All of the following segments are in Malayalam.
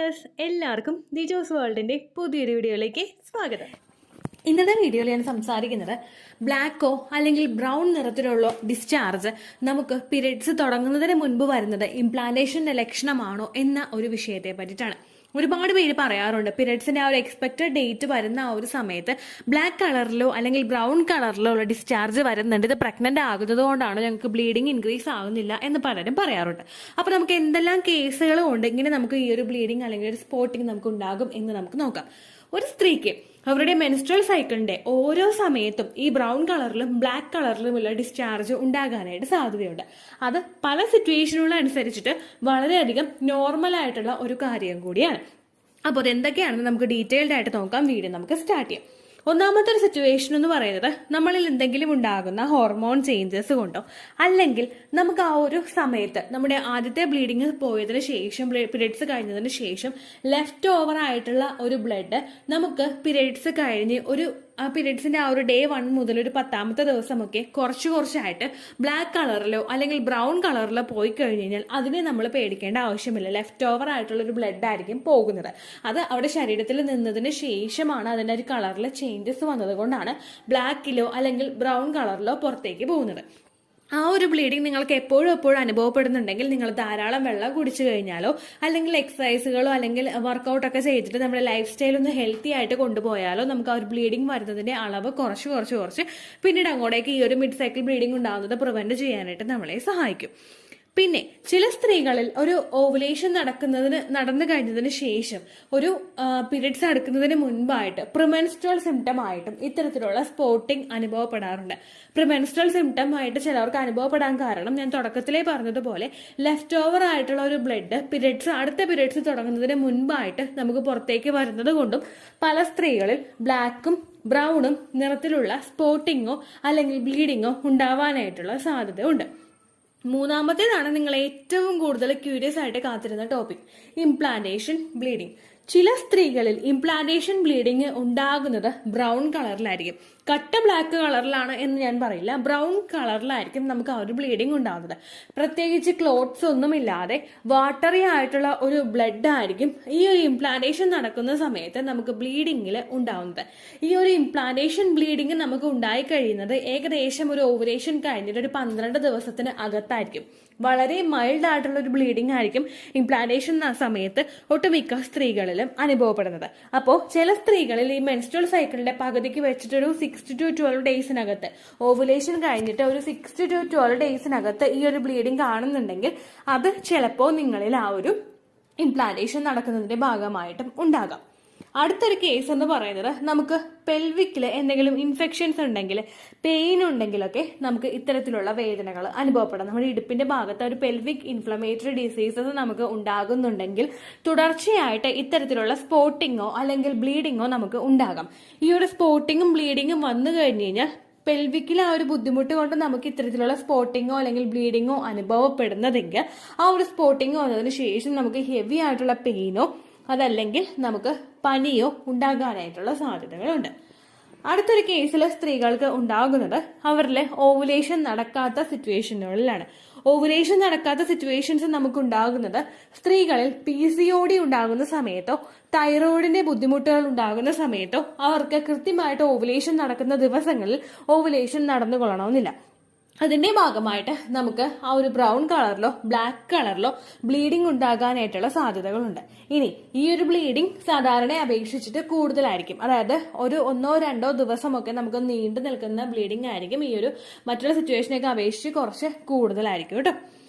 വ്യൂവേഴ്സ്, എല്ലാവർക്കും ദിജോസ് വേൾഡിൻ്റെ പുതിയൊരു വീഡിയോയിലേക്ക് സ്വാഗതം. ഇന്നത്തെ വീഡിയോയിൽ ഞാൻ സംസാരിക്കുന്നത് ബ്ലാക്കോ അല്ലെങ്കിൽ ബ്രൗൺ നിറത്തിലുള്ള ഡിസ്ചാർജ് നമുക്ക് പീരിയഡ്സ് തുടങ്ങുന്നതിന് മുൻപ് വരുന്നത് ഇംപ്ലാന്റേഷൻ്റെ ലക്ഷണമാണോ എന്ന ഒരു വിഷയത്തെ പറ്റിയിട്ടാണ്. ഒരുപാട് പേര് പറയാറുണ്ട് പീരിയഡ്സിന്റെ ആ ഒരു എക്സ്പെക്റ്റഡ് ഡേറ്റ് വരുന്ന ആ ഒരു സമയത്ത് ബ്ലാക്ക് കളറിലോ അല്ലെങ്കിൽ ബ്രൗൺ കളറിലോ ഉള്ള ഡിസ്ചാർജ് വരുന്നുണ്ട്, ഇത് പ്രഗ്നന്റ് ആകുന്നത് കൊണ്ടാണ് ഞങ്ങൾക്ക് ബ്ലീഡിങ് ഇൻക്രീസ് ആകുന്നില്ല എന്ന് പലരും പറയാറുണ്ട്. അപ്പോൾ നമുക്ക് എന്തെല്ലാം കേസുകളും ഉണ്ട് ഇങ്ങനെ നമുക്ക് ഈ ഒരു ബ്ലീഡിങ് അല്ലെങ്കിൽ ഒരു സ്പോട്ടിങ് നമുക്ക് ഉണ്ടാകും എന്ന് നമുക്ക് നോക്കാം. ഒരു സ്ത്രീക്ക് അവരുടെ മെൻസ്ട്രൽ സൈക്കിളിന്റെ ഓരോ സമയത്തും ഈ ബ്രൗൺ കളറിലും ബ്ലാക്ക് കളറിലുമുള്ള ഡിസ്ചാർജ് ഉണ്ടാകാനായിട്ട് സാധ്യതയുണ്ട്. അത് പല സിറ്റുവേഷനുകളനുസരിച്ചിട്ട് വളരെയധികം നോർമൽ ആയിട്ടുള്ള ഒരു കാര്യം കൂടിയാണ്. അപ്പോൾ അതെന്തൊക്കെയാണെന്ന് നമുക്ക് ഡീറ്റെയിൽഡ് ആയിട്ട് നോക്കാം. വീഡിയോ നമുക്ക് സ്റ്റാർട്ട് ചെയ്യാം. ഒന്നാമത്തെ ഒരു സിറ്റുവേഷൻ എന്ന് പറയുന്നത് നമ്മളിൽ എന്തെങ്കിലും ഉണ്ടാകുന്ന ഹോർമോൺ ചേഞ്ചസ് കൊണ്ടോ അല്ലെങ്കിൽ നമുക്ക് ആ ഒരു സമയത്ത് നമ്മുടെ ആദ്യത്തെ ബ്ലീഡിങ് പോയതിനു ശേഷം പീരിയഡ്സ് കഴിഞ്ഞതിന് ശേഷം ലെഫ്റ്റ് ഓവർ ആയിട്ടുള്ള ഒരു ബ്ലഡ് നമുക്ക് പീരിയഡ്സ് കഴിഞ്ഞ് ആ പീരിയഡ്സിന്റെ ആ ഒരു ഡേ 1 മുതൽ ഒരു 10ാമത്തെ ദിവസമൊക്കെ കുറച്ചായിട്ട് ബ്ലാക്ക് കളറിലോ അല്ലെങ്കിൽ ബ്രൗൺ കളറിലോ പോയി കഴിഞ്ഞ് കഴിഞ്ഞാൽ അതിനെ നമ്മൾ പേടിക്കേണ്ട ആവശ്യമില്ല. ലെഫ്റ്റ് ഓവർ ആയിട്ടുള്ള ഒരു ബ്ലഡ് ആയിരിക്കും പോകുന്നത്. അത് അവിടെ ശരീരത്തിൽ നിന്നതിന് ശേഷമാണ് അതിന്റെ ഒരു കളറിൽ ചേഞ്ചസ് വന്നത് കൊണ്ടാണ് ബ്ലാക്കിലോ അല്ലെങ്കിൽ ബ്രൗൺ കളറിലോ പുറത്തേക്ക് പോകുന്നത്. ആ ഒരു ബ്ലീഡിങ് നിങ്ങൾക്ക് എപ്പോഴും അനുഭവപ്പെടുന്നുണ്ടെങ്കിൽ നിങ്ങൾ ധാരാളം വെള്ളം കുടിച്ചു കഴിഞ്ഞാലോ അല്ലെങ്കിൽ എക്സസൈസുകളോ അല്ലെങ്കിൽ വർക്കൗട്ടൊക്കെ ചെയ്തിട്ട് നമ്മുടെ ലൈഫ് സ്റ്റൈൽ ഒന്ന് ഹെൽത്തി ആയിട്ട് കൊണ്ടുപോയാലോ നമുക്ക് ആ ഒരു ബ്ലീഡിങ് വരുന്നതിന്റെ അളവ് കുറച്ച് പിന്നീട് അങ്ങോട്ടേക്ക് ഈ ഒരു മിഡ് സൈക്കിൾ ബ്ലീഡിങ് ഉണ്ടാകുന്നത് പ്രിവെന്റ് ചെയ്യാനായിട്ട് നമ്മളെ സഹായിക്കും. പിന്നെ ചില സ്ത്രീകളിൽ ഒരു ഓവുലേഷൻ നടന്നു കഴിഞ്ഞതിന് ശേഷം ഒരു പീരിയഡ്സ് അടുക്കുന്നതിന് മുൻപായിട്ട് പ്രിമെൻസ്ട്രൽ സിംറ്റം ആയിട്ടും ഇത്തരത്തിലുള്ള സ്പോട്ടിങ് അനുഭവപ്പെടാറുണ്ട്. പ്രിമെൻസ്ട്രൽ സിംറ്റം ആയിട്ട് ചിലർക്ക് അനുഭവപ്പെടാൻ കാരണം ഞാൻ തുടക്കത്തിലേ പറഞ്ഞതുപോലെ ലെഫ്റ്റ് ഓവർ ആയിട്ടുള്ള ഒരു ബ്ലഡ് അടുത്ത പീരിയഡ്സ് തുടങ്ങുന്നതിന് മുൻപായിട്ട് നമുക്ക് പുറത്തേക്ക് വരുന്നത് കൊണ്ടും പല സ്ത്രീകളിൽ ബ്ലാക്കും ബ്രൗണും നിറത്തിലുള്ള സ്പോട്ടിങ്ങോ അല്ലെങ്കിൽ ബ്ലീഡിങ്ങോ ഉണ്ടാവാനായിട്ടുള്ള സാധ്യത ഉണ്ട്. മൂന്നാമത്തേതാണ് നിങ്ങൾ ഏറ്റവും കൂടുതൽ ക്യൂരിയസ് ആയിട്ട് കാത്തിരുന്ന ടോപ്പിക്, ഇംപ്ലാന്റേഷൻ ബ്ലീഡിങ്. ചില സ്ത്രീകളിൽ ഇംപ്ലാന്റേഷൻ ബ്ലീഡിങ് ഉണ്ടാകുന്നത് ബ്രൗൺ കളറിലായിരിക്കും. കട്ട ബ്ലാക്ക് കളറിലാണ് എന്ന് ഞാൻ പറയില്ല, ബ്രൗൺ കളറിലായിരിക്കും നമുക്ക് ആ ഒരു ബ്ലീഡിങ് ഉണ്ടാകുന്നത്. പ്രത്യേകിച്ച് ക്ലോട്ട്സ് ഒന്നുമില്ലാതെ വാട്ടറി ആയിട്ടുള്ള ഒരു ബ്ലഡ് ആയിരിക്കും ഈ ഒരു ഇംപ്ലാന്റേഷൻ നടക്കുന്ന സമയത്ത് നമുക്ക് ബ്ലീഡിങ്ങിൽ ഉണ്ടാവുന്നത്. ഈ ഒരു ഇംപ്ലാന്റേഷൻ ബ്ലീഡിങ് നമുക്ക് ഉണ്ടായി കഴിയുന്നത് ഏകദേശം ഒരു ഓവുലേഷൻ കഴിഞ്ഞിട്ട് ഒരു 12 ദിവസത്തിന് അകത്തായിരിക്കും. വളരെ മൈൽഡ് ആയിട്ടുള്ള ഒരു ബ്ലീഡിംഗ് ആയിരിക്കും ഇംപ്ലാന്റേഷൻ സമയത്ത് ഒട്ടുമിക്ക സ്ത്രീകളിലും അനുഭവപ്പെടുന്നത്. അപ്പോൾ ചില സ്ത്രീകളിൽ ഈ മെൻസ്ട്രൽ സൈക്കിളിന്റെ പകുതിക്ക് വെച്ചിട്ടൊരു 6 to 12 ഡേയ്സിനകത്ത് ഓവുലേഷൻ കഴിഞ്ഞിട്ട് ഒരു 6 to 12 ഡേയ്സിനകത്ത് ഈ ഒരു ബ്ലീഡിംഗ് കാണുന്നുണ്ടെങ്കിൽ അത് ചിലപ്പോൾ നിങ്ങളിൽ ആ ഒരു ഇംപ്ലാന്റേഷൻ നടക്കുന്നതിന്റെ ഭാഗമായിട്ടും ഉണ്ടാകാം. അടുത്തൊരു കേസ് എന്ന് പറയുന്നത് നമുക്ക് പെൽവിക്കിൽ എന്തെങ്കിലും ഇൻഫെക്ഷൻസ് ഉണ്ടെങ്കിൽ പെയിൻ ഉണ്ടെങ്കിലൊക്കെ നമുക്ക് ഇത്തരത്തിലുള്ള വേദനകൾ അനുഭവപ്പെടാം. നമ്മുടെ ഇടുപ്പിന്റെ ഭാഗത്ത് ഒരു പെൽവിക് ഇൻഫ്ലമേറ്ററി ഡിസീസസ് നമുക്ക് ഉണ്ടാകുന്നുണ്ടെങ്കിൽ തുടർച്ചയായിട്ട് ഇത്തരത്തിലുള്ള സ്പോട്ടിങ്ങോ അല്ലെങ്കിൽ ബ്ലീഡിങ്ങോ നമുക്ക് ഉണ്ടാകാം. ഈ ഒരു സ്പോട്ടിങ്ങും ബ്ലീഡിങ്ങും വന്നു കഴിഞ്ഞു കഴിഞ്ഞാൽ പെൽവിക്കിൽ ആ ഒരു ബുദ്ധിമുട്ട് കൊണ്ട് നമുക്ക് ഇത്തരത്തിലുള്ള സ്പോട്ടിങ്ങോ അല്ലെങ്കിൽ ബ്ലീഡിങ്ങോ അനുഭവപ്പെടുന്നതെങ്കിൽ ആ ഒരു സ്പോട്ടിങ്ങോ വന്നതിന് ശേഷം നമുക്ക് ഹെവി ആയിട്ടുള്ള പെയിനോ അതല്ലെങ്കിൽ നമുക്ക് പനിയോ ഉണ്ടാകാനായിട്ടുള്ള സാധ്യതകളുണ്ട്. അടുത്തൊരു കേസിൽ സ്ത്രീകൾക്ക് ഉണ്ടാകുന്നത് അവരിലെ ഓവുലേഷൻ നടക്കാത്ത സിറ്റുവേഷനുകളിലാണ്. ഓവുലേഷൻ നടക്കാത്ത സിറ്റുവേഷൻസ് നമുക്ക് ഉണ്ടാകുന്നത് സ്ത്രീകളിൽ PCOD ഉണ്ടാകുന്ന സമയത്തോ തൈറോയിഡിന്റെ ബുദ്ധിമുട്ടുകൾ ഉണ്ടാകുന്ന സമയത്തോ അവർക്ക് കൃത്യമായിട്ട് ഓവുലേഷൻ നടക്കുന്ന ദിവസങ്ങളിൽ ഓവുലേഷൻ നടന്നുകൊള്ളണമെന്നില്ല. അതിന്റെ ഭാഗമായിട്ട് നമുക്ക് ആ ഒരു ബ്രൗൺ കളറിലോ ബ്ലാക്ക് കളറിലോ ബ്ലീഡിംഗ് ഉണ്ടാകാനായിട്ടുള്ള സാധ്യതകളുണ്ട്. ഇനി ഈ ഒരു ബ്ലീഡിംഗ് സാധാരണ അപേക്ഷിച്ചിട്ട് കൂടുതലായിരിക്കും. അതായത് ഒരു 1-2 ദിവസമൊക്കെ നമുക്ക് നീണ്ടു നിൽക്കുന്ന ബ്ലീഡിംഗ് ആയിരിക്കും. ഈ ഒരു മറ്റുള്ള സിറ്റുവേഷനൊക്കെ അപേക്ഷിച്ച് കുറച്ച് കൂടുതലായിരിക്കും കേട്ടോ.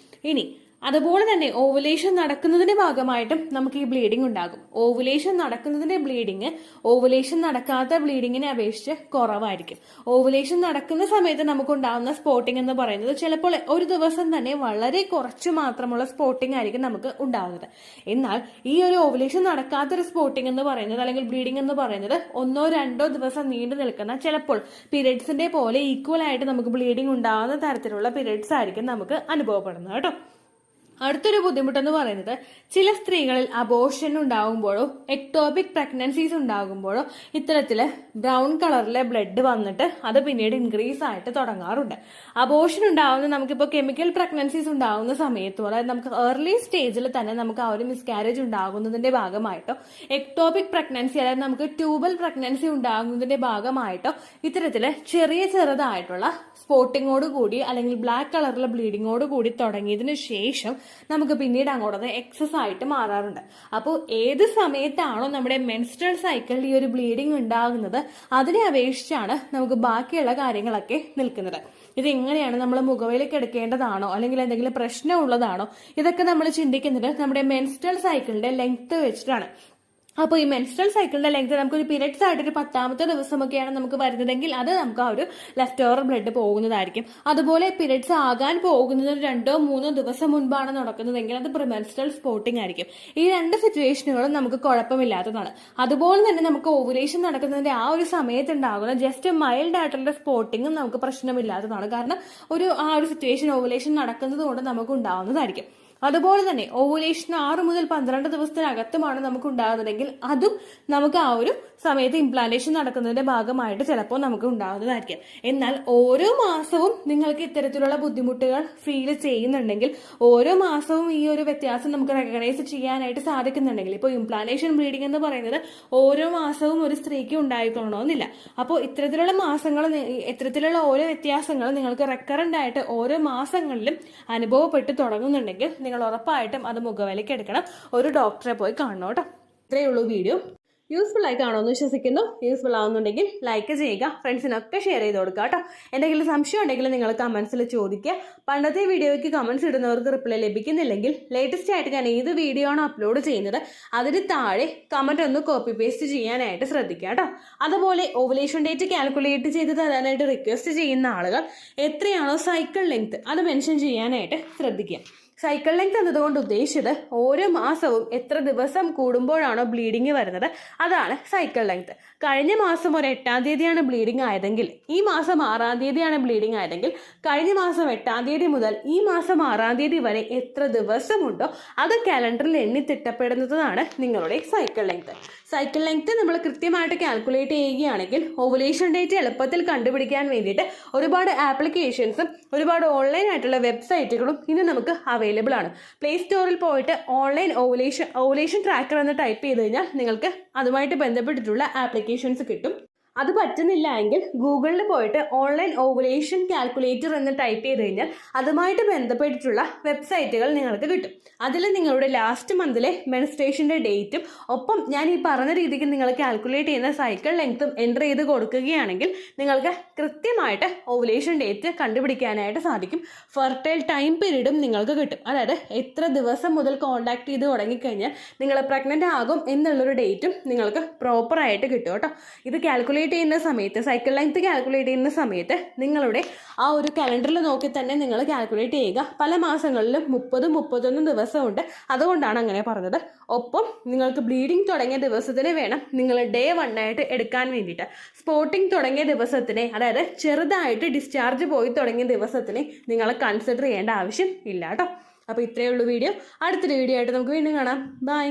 ഇനി അതുപോലെ തന്നെ ഓവുലേഷൻ നടക്കുന്നതിന്റെ ഭാഗമായിട്ടും നമുക്ക് ഈ ബ്ലീഡിംഗ് ഉണ്ടാകും. ഓവുലേഷൻ നടക്കുന്നതിന്റെ ബ്ലീഡിങ് ഓവുലേഷൻ നടക്കാത്ത ബ്ലീഡിങ്ങിനെ അപേക്ഷിച്ച് കുറവായിരിക്കും. ഓവുലേഷൻ നടക്കുന്ന സമയത്ത് നമുക്ക് ഉണ്ടാകുന്ന സ്പോട്ടിംഗ് എന്ന് പറയുന്നത് ചിലപ്പോൾ ഒരു ദിവസം തന്നെ വളരെ കുറച്ച് മാത്രമുള്ള സ്പോട്ടിംഗ് ആയിരിക്കും നമുക്ക് ഉണ്ടാകുന്നത്. എന്നാൽ ഈ ഒരു ഓവുലേഷൻ നടക്കാത്തൊരു സ്പോട്ടിംഗ് എന്ന് പറയുന്നത് അല്ലെങ്കിൽ ബ്ലീഡിംഗ് എന്ന് പറയുന്നത് 1-2 ദിവസം നീണ്ടു നിൽക്കുന്ന ചിലപ്പോൾ പീരിയഡ്സിന്റെ പോലെ ഈക്വൽ ആയിട്ട് നമുക്ക് ബ്ലീഡിംഗ് ഉണ്ടാകുന്ന തരത്തിലുള്ള പീരിയഡ്സ് ആയിരിക്കും നമുക്ക് അനുഭവപ്പെടുന്നത് കേട്ടോ. അടുത്തൊരു ബുദ്ധിമുട്ടെന്ന് പറയുന്നത് ചില സ്ത്രീകളിൽ അബോർഷൻ ഉണ്ടാകുമ്പോഴോ എക്ടോപിക് പ്രഗ്നൻസീസ് ഉണ്ടാകുമ്പോഴോ ഇത്തരത്തില് ബ്രൗൺ കളറിലെ ബ്ലഡ് വന്നിട്ട് അത് പിന്നീട് ഇൻക്രീസ് ആയിട്ട് തുടങ്ങാറുണ്ട്. അബോർഷൻ ഉണ്ടാകുന്ന നമുക്കിപ്പോൾ കെമിക്കൽ പ്രഗ്നൻസീസ് ഉണ്ടാകുന്ന സമയത്തോ അതായത് നമുക്ക് ഏർലി സ്റ്റേജിൽ തന്നെ നമുക്ക് ആ ഒരു മിസ്കാരേജ് ഉണ്ടാകുന്നതിന്റെ ഭാഗമായിട്ടോ എക്ടോപിക് പ്രഗ്നൻസി അതായത് നമുക്ക് ട്യൂബൽ പ്രഗ്നൻസി ഉണ്ടാകുന്നതിന്റെ ഭാഗമായിട്ടോ ഇത്തരത്തില് ചെറുതായിട്ടുള്ള സ്പോട്ടിങ്ങോട് കൂടി അല്ലെങ്കിൽ ബ്ലാക്ക് കളറിലെ ബ്ലീഡിങ്ങോട് കൂടി തുടങ്ങിയതിനു ശേഷം നമുക്ക് പിന്നീട് അങ്ങോട്ടത് എക്സസ് ആയിട്ട് മാറാറുണ്ട്. അപ്പോൾ ഏത് സമയത്താണോ നമ്മുടെ മെൻസ്ട്രൽ സൈക്കിളിൽ ഈ ഒരു ബ്ലീഡിങ് ഉണ്ടാകുന്നത് അതിനെ അപേക്ഷിച്ചാണ് നമുക്ക് ബാക്കിയുള്ള കാര്യങ്ങളൊക്കെ നിൽക്കുന്നത്. ഇത് എങ്ങനെയാണ് നമ്മൾ മുഖവിലേക്ക് എടുക്കേണ്ടതാണോ അല്ലെങ്കിൽ എന്തെങ്കിലും പ്രശ്നമുള്ളതാണോ ഇതൊക്കെ നമ്മൾ ചിന്തിക്കുന്നത് നമ്മുടെ മെൻസ്ട്രൽ സൈക്കിളിന്റെ ലെങ്ത് വെച്ചിട്ടാണ്. അപ്പോൾ ഈ മെൻസ്ട്രൽ സൈക്കിളിന്റെ ലെങ്ത് നമുക്കൊരു പീരിയഡ്സ് ആയിട്ട് ഒരു 10ാമത്തെ ദിവസമൊക്കെയാണ് നമുക്ക് വരുന്നതെങ്കിൽ അത് നമുക്ക് ആ ഒരു ലെഫ്റ്റ് ഓവർ ബ്ലഡ് പോകുന്നതായിരിക്കും. അതുപോലെ പീരിയഡ്സ് ആകാൻ പോകുന്നത് 2-3 ദിവസം മുൻപാണ് നടക്കുന്നതെങ്കിൽ അത് പ്രിമെൻസ്ട്രൽ സ്പോട്ടിംഗ് ആയിരിക്കും. ഈ 2 സിറ്റുവേഷനുകളും നമുക്ക് കുഴപ്പമില്ലാത്തതാണ്. അതുപോലെ തന്നെ നമുക്ക് ഓവുലേഷൻ നടക്കുന്നതിന്റെ ആ ഒരു സമയത്ത് ഉണ്ടാകുന്ന ജസ്റ്റ് മൈൽഡ് ആയിട്ടുള്ള സ്പോട്ടിങ്ങും നമുക്ക് പ്രശ്നമില്ലാത്തതാണ്. കാരണം ആ ഒരു സിറ്റുവേഷൻ ഓവുലേഷൻ നടക്കുന്നത് കൊണ്ട് നമുക്ക് ഉണ്ടാവുന്നതായിരിക്കും. അതുപോലെ തന്നെ ഓവുലേഷൻ 6 മുതൽ 12 ദിവസത്തിനകത്തുമാണ് നമുക്ക് ഉണ്ടാകുന്നതെങ്കിൽ അതും നമുക്ക് ആ ഒരു സമയത്ത് ഇംപ്ലാന്റേഷൻ നടക്കുന്നതിന്റെ ഭാഗമായിട്ട് ചിലപ്പോൾ നമുക്ക് ഉണ്ടാകുന്നതായിരിക്കും. എന്നാൽ ഓരോ മാസവും നിങ്ങൾക്ക് ഇത്തരത്തിലുള്ള ബുദ്ധിമുട്ടുകൾ ഫീൽ ചെയ്യുന്നുണ്ടെങ്കിൽ ഓരോ മാസവും ഈ ഒരു വ്യത്യാസം നമുക്ക് റെക്കഗ്നൈസ് ചെയ്യാനായിട്ട് സാധിക്കുന്നുണ്ടെങ്കിൽ ഇപ്പോൾ ഇംപ്ലാന്റേഷൻ ബ്ലീഡിംഗ് എന്ന് പറയുന്നത് ഓരോ മാസവും ഒരു സ്ത്രീക്ക് ഉണ്ടായിക്കൊള്ളണമെന്നില്ല. അപ്പോൾ ഇത്തരത്തിലുള്ള ഓരോ വ്യത്യാസങ്ങൾ നിങ്ങൾക്ക് റെക്കറന്റ് ആയിട്ട് ഓരോ മാസങ്ങളിലും അനുഭവപ്പെട്ട് തുടങ്ങുന്നുണ്ടെങ്കിൽ നിങ്ങൾ ഉറപ്പായിട്ടും അത് മുഖവിലേക്ക് എടുക്കണം. ഒരു ഡോക്ടറെ പോയി കാണണം കേട്ടോ. ഇത്രയേ ഉള്ളൂ വീഡിയോ. യൂസ്ഫുൾ ആയി കാണുമെന്ന് വിശ്വസിക്കുന്നു. യൂസ്ഫുൾ ആവുന്നുണ്ടെങ്കിൽ ലൈക്ക് ചെയ്യുക, ഫ്രണ്ട്സിനൊക്കെ ഷെയർ ചെയ്ത് കൊടുക്കുക കേട്ടോ. എന്തെങ്കിലും സംശയം ഉണ്ടെങ്കിൽ നിങ്ങൾ കമന്റ്സിൽ ചോദിക്കുക. പണ്ടത്തെ വീഡിയോയ്ക്ക് കമന്റ്സ് ഇടുന്നവർക്ക് റിപ്ലൈ ലഭിക്കുന്നില്ലെങ്കിൽ ലേറ്റസ്റ്റ് ആയിട്ട് ഞാൻ ഏത് വീഡിയോ ആണ് അപ്ലോഡ് ചെയ്യുന്നത് അതിന് താഴെ കമന്റ് ഒന്ന് കോപ്പി പേസ്റ്റ് ചെയ്യാനായിട്ട് ശ്രദ്ധിക്കുക കേട്ടോ. അതുപോലെ ഓവുലേഷൻ ഡേറ്റ് കാൽക്കുലേറ്റ് ചെയ്ത് തരാനായിട്ട് റിക്വസ്റ്റ് ചെയ്യുന്ന ആളുകൾ എത്രയാണോ സൈക്കിൾ ലെങ്ത് അത് മെൻഷൻ ചെയ്യാനായിട്ട് ശ്രദ്ധിക്കുക. സൈക്കിൾ ലെങ്ത് എന്നതുകൊണ്ട് ഉദ്ദേശിച്ചത് ഓരോ മാസവും എത്ര ദിവസം കൂടുമ്പോഴാണോ ബ്ലീഡിങ് വരുന്നത് അതാണ് സൈക്കിൾ ലെങ്ത്. കഴിഞ്ഞ മാസം ഒരു 8-ാം തീയതിയാണ് ബ്ലീഡിങ് ആയതെങ്കിൽ ഈ മാസം 6-ാം തീയതിയാണ് ബ്ലീഡിങ് ആയതെങ്കിൽ കഴിഞ്ഞ മാസം 8-ാം തീയതി മുതൽ ഈ മാസം 6-ാം തീയതി വരെ എത്ര ദിവസമുണ്ടോ അത് കാലണ്ടറിൽ എണ്ണി തിട്ടപ്പെടുന്നതാണ് നിങ്ങളുടെ സൈക്കിൾ ലെങ്ത്. സൈക്കിൾ ലെങ്ത് നമ്മൾ കൃത്യമായിട്ട് കാൽക്കുലേറ്റ് ചെയ്യുകയാണെങ്കിൽ ഓവുലേഷൻ ഡേറ്റ് എളുപ്പത്തിൽ കണ്ടുപിടിക്കാൻ വേണ്ടിയിട്ട് ഒരുപാട് ആപ്ലിക്കേഷൻസും ഒരുപാട് ഓൺലൈൻ ആയിട്ടുള്ള വെബ്സൈറ്റുകളും ഇന്ന് നമുക്ക് അവൈലബിൾ ആണ്. പ്ലേ സ്റ്റോറിൽ പോയിട്ട് ഓൺലൈൻ ഓവുലേഷൻ ട്രാക്കർ എന്ന് ടൈപ്പ് ചെയ്ത് കഴിഞ്ഞാൽ നിങ്ങൾക്ക് അതുമായിട്ട് ബന്ധപ്പെട്ടിട്ടുള്ള ആപ്ലിക്കേഷൻസ് കിട്ടും. അത് പറ്റുന്നില്ല എങ്കിൽ ഗൂഗിളിൽ പോയിട്ട് ഓൺലൈൻ ഓവുലേഷൻ കാൽക്കുലേറ്റർ എന്ന് ടൈപ്പ് ചെയ്ത് കഴിഞ്ഞാൽ അതുമായിട്ട് ബന്ധപ്പെട്ടിട്ടുള്ള വെബ്സൈറ്റുകൾ നിങ്ങൾക്ക് കിട്ടും. അതിൽ നിങ്ങളുടെ ലാസ്റ്റ് മന്തിലെ മെൻസ്ട്രേഷൻ്റെ ഡേറ്റും ഒപ്പം ഞാൻ ഈ പറഞ്ഞ രീതിക്ക് നിങ്ങൾ കാൽക്കുലേറ്റ് ചെയ്യുന്ന സൈക്കിൾ ലെങ്ത്തും എൻ്റർ ചെയ്ത് കൊടുക്കുകയാണെങ്കിൽ നിങ്ങൾക്ക് കൃത്യമായിട്ട് ഓവുലേഷൻ ഡേറ്റ് കണ്ടുപിടിക്കാനായിട്ട് സാധിക്കും. ഫെർട്ടൈൽ ടൈം പീരീഡും നിങ്ങൾക്ക് കിട്ടും. അതായത് എത്ര ദിവസം മുതൽ കോൺടാക്ട് ചെയ്ത് തുടങ്ങിക്കഴിഞ്ഞാൽ നിങ്ങൾ പ്രഗ്നൻ്റ് ആകും എന്നുള്ളൊരു ഡേറ്റും നിങ്ങൾക്ക് പ്രോപ്പറായിട്ട് കിട്ടും കേട്ടോ. ഇത് കാൽക്കുലേറ്റ് ചെയ്യുന്ന സമയത്ത് സൈക്കിൾ ലെങ്ത് കാൽക്കുലേറ്റ് ചെയ്യുന്ന സമയത്ത് നിങ്ങളുടെ ആ ഒരു കലണ്ടറിൽ നോക്കി തന്നെ നിങ്ങൾ കാൽക്കുലേറ്റ് ചെയ്യുക. പല മാസങ്ങളിലും 30-31 ദിവസമുണ്ട്, അതുകൊണ്ടാണ് അങ്ങനെ പറഞ്ഞത്. ഒപ്പം നിങ്ങൾക്ക് ബ്ലീഡിങ് തുടങ്ങിയ ദിവസത്തിന് വേണം നിങ്ങൾ ഡേ 1 ആയിട്ട് എടുക്കാൻ വേണ്ടിയിട്ട്. സ്പോട്ടിങ് തുടങ്ങിയ ദിവസത്തിനെ അതായത് ചെറുതായിട്ട് ഡിസ്ചാർജ് പോയി തുടങ്ങിയ ദിവസത്തിനെ നിങ്ങൾ കൺസിഡർ ചെയ്യേണ്ട ആവശ്യം ഇല്ല കേട്ടോ. അപ്പോൾ ഇത്രയേ ഉള്ളൂ വീഡിയോ. അടുത്തൊരു വീഡിയോ ആയിട്ട് നമുക്ക് വീണ്ടും കാണാം. ബൈ.